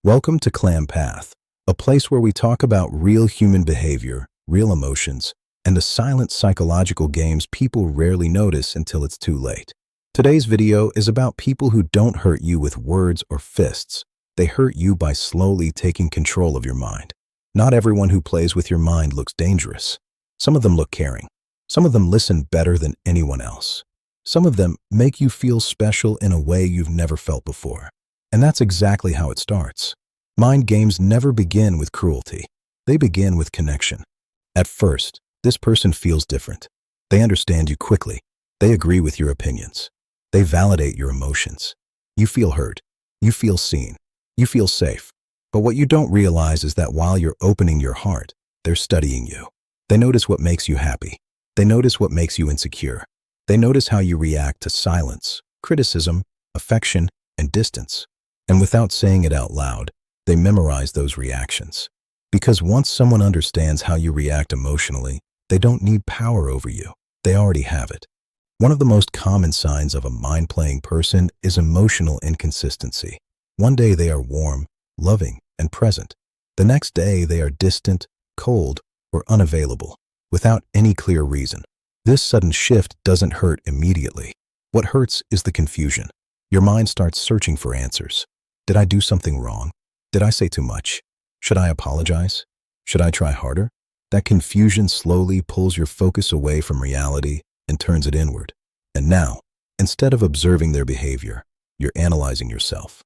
Welcome to Clam Path, a place where we talk about real human behavior, real emotions, and the silent psychological games people rarely notice until it's too late. Today's video is about people who don't hurt you with words or fists. They hurt you by slowly taking control of your mind. Not everyone who plays with your mind looks dangerous. Some of them look caring. Some of them listen better than anyone else. Some of them make you feel special in a way you've never felt before. And that's exactly how it starts. Mind games never begin with cruelty. They begin with connection. At first, this person feels different. They understand you quickly. They agree with your opinions. They validate your emotions. You feel heard. You feel seen. You feel safe. But what you don't realize is that while you're opening your heart, they're studying you. They notice what makes you happy. They notice what makes you insecure. They notice how you react to silence, criticism, affection, and distance. And without saying it out loud, they memorize those reactions. Because once someone understands how you react emotionally, they don't need power over you. They already have it. One of the most common signs of a mind-playing person is emotional inconsistency. One day they are warm, loving, and present. The next day they are distant, cold, or unavailable, without any clear reason. This sudden shift doesn't hurt immediately. What hurts is the confusion. Your mind starts searching for answers. Did I do something wrong? Did I say too much? Should I apologize? Should I try harder? That confusion slowly pulls your focus away from reality and turns it inward. And now, instead of observing their behavior, you're analyzing yourself.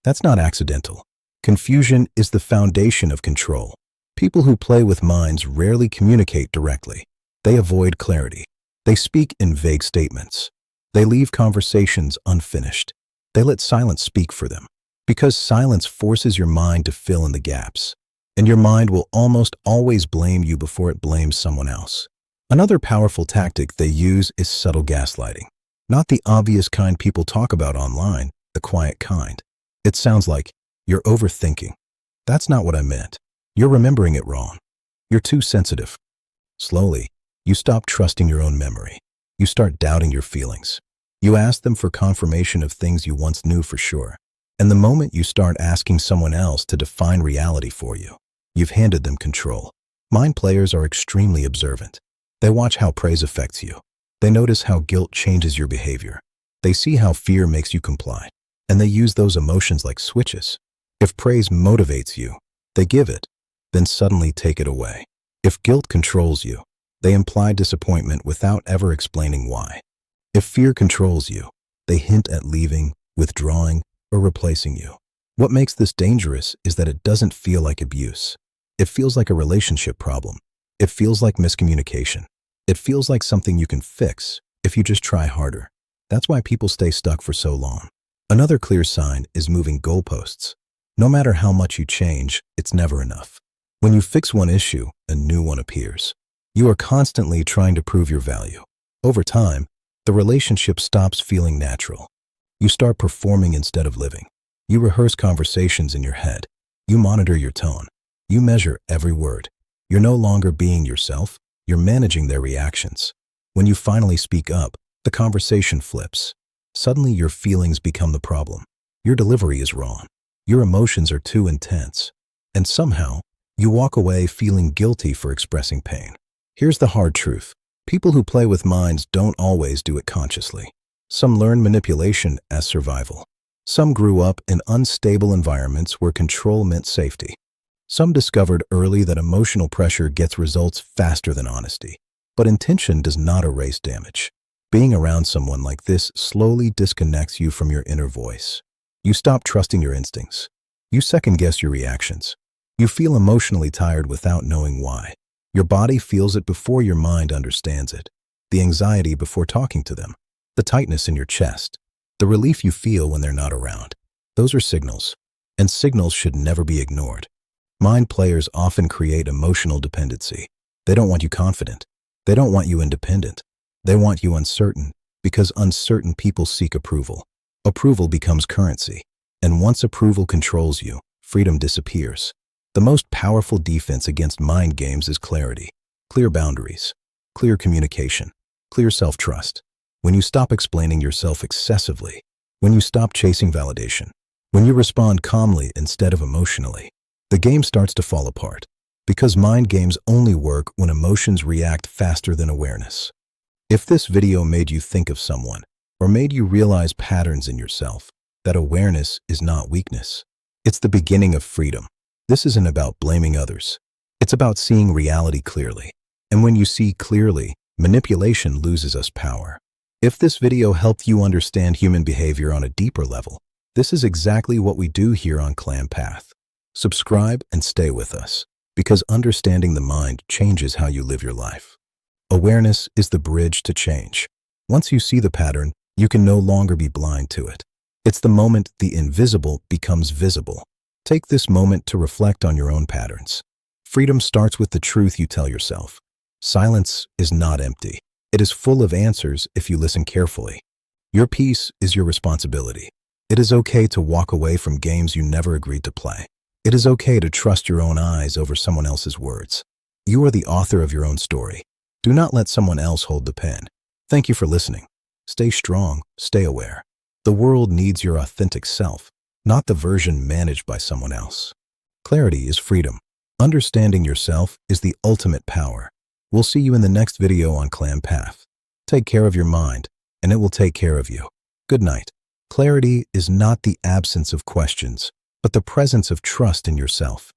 That's not accidental. Confusion is the foundation of control. People who play with minds rarely communicate directly. They avoid clarity. They speak in vague statements. They leave conversations unfinished. They let silence speak for them. Because silence forces your mind to fill in the gaps. And your mind will almost always blame you before it blames someone else. Another powerful tactic they use is subtle gaslighting. Not the obvious kind people talk about online, the quiet kind. It sounds like, "You're overthinking." That's not what I meant. You're remembering it wrong. You're too sensitive. Slowly, you stop trusting your own memory. You start doubting your feelings. You ask them for confirmation of things you once knew for sure. And the moment you start asking someone else to define reality for you, you've handed them control. Mind players are extremely observant. They watch how praise affects you. They notice how guilt changes your behavior. They see how fear makes you comply. And they use those emotions like switches. If praise motivates you, they give it, then suddenly take it away. If guilt controls you, they imply disappointment without ever explaining why. If fear controls you, they hint at leaving, withdrawing, or replacing you. What makes this dangerous is that it doesn't feel like abuse. It feels like a relationship problem. It feels like miscommunication. It feels like something you can fix if you just try harder. That's why people stay stuck for so long. Another clear sign is moving goalposts. No matter how much you change, it's never enough. When you fix one issue, a new one appears. You are constantly trying to prove your value. Over time, the relationship stops feeling natural. You start performing instead of living. You rehearse conversations in your head. You monitor your tone. You measure every word. You're no longer being yourself. You're managing their reactions. When you finally speak up, the conversation flips. Suddenly your feelings become the problem. Your delivery is wrong. Your emotions are too intense. And somehow, you walk away feeling guilty for expressing pain. Here's the hard truth. People who play with minds don't always do it consciously. Some learn manipulation as survival. Some grew up in unstable environments where control meant safety. Some discovered early that emotional pressure gets results faster than honesty. But intention does not erase damage. Being around someone like this slowly disconnects you from your inner voice. You stop trusting your instincts. You second-guess your reactions. You feel emotionally tired without knowing why. Your body feels it before your mind understands it. The anxiety before talking to them. The tightness in your chest. The relief you feel when they're not around. Those are signals. And signals should never be ignored. Mind players often create emotional dependency. They don't want you confident. They don't want you independent. They want you uncertain, because uncertain people seek approval. Approval becomes currency. And once approval controls you, freedom disappears. The most powerful defense against mind games is clarity. Clear boundaries. Clear communication. Clear self-trust. When you stop explaining yourself excessively. When you stop chasing validation. When you respond calmly instead of emotionally, the game starts to fall apart. Because mind games only work when emotions react faster than awareness. If this video made you think of someone, or made you realize patterns in yourself, that awareness is not weakness. It's the beginning of freedom. This isn't about blaming others. It's about seeing reality clearly. And when you see clearly, manipulation loses us power. If this video helped you understand human behavior on a deeper level, this is exactly what we do here on power.Have. Subscribe and stay with us, because understanding the mind changes how you live your life. Awareness is the bridge to change. Once you see the pattern, you can no longer be blind to it. It's the moment the invisible becomes visible. Take this moment to reflect on your own patterns. Freedom starts with the truth you tell yourself. Silence is not empty. It is full of answers if you listen carefully. Your peace is your responsibility. It is okay to walk away from games you never agreed to play. It is okay to trust your own eyes over someone else's words. You are the author of your own story. Do not let someone else hold the pen. Thank you for listening. Stay strong, stay aware. The world needs your authentic self, not the version managed by someone else. Clarity is freedom. Understanding yourself is the ultimate power. We'll see you in the next video on power.Have. Take care of your mind, and it will take care of you. Good night. Clarity is not the absence of questions, but the presence of trust in yourself.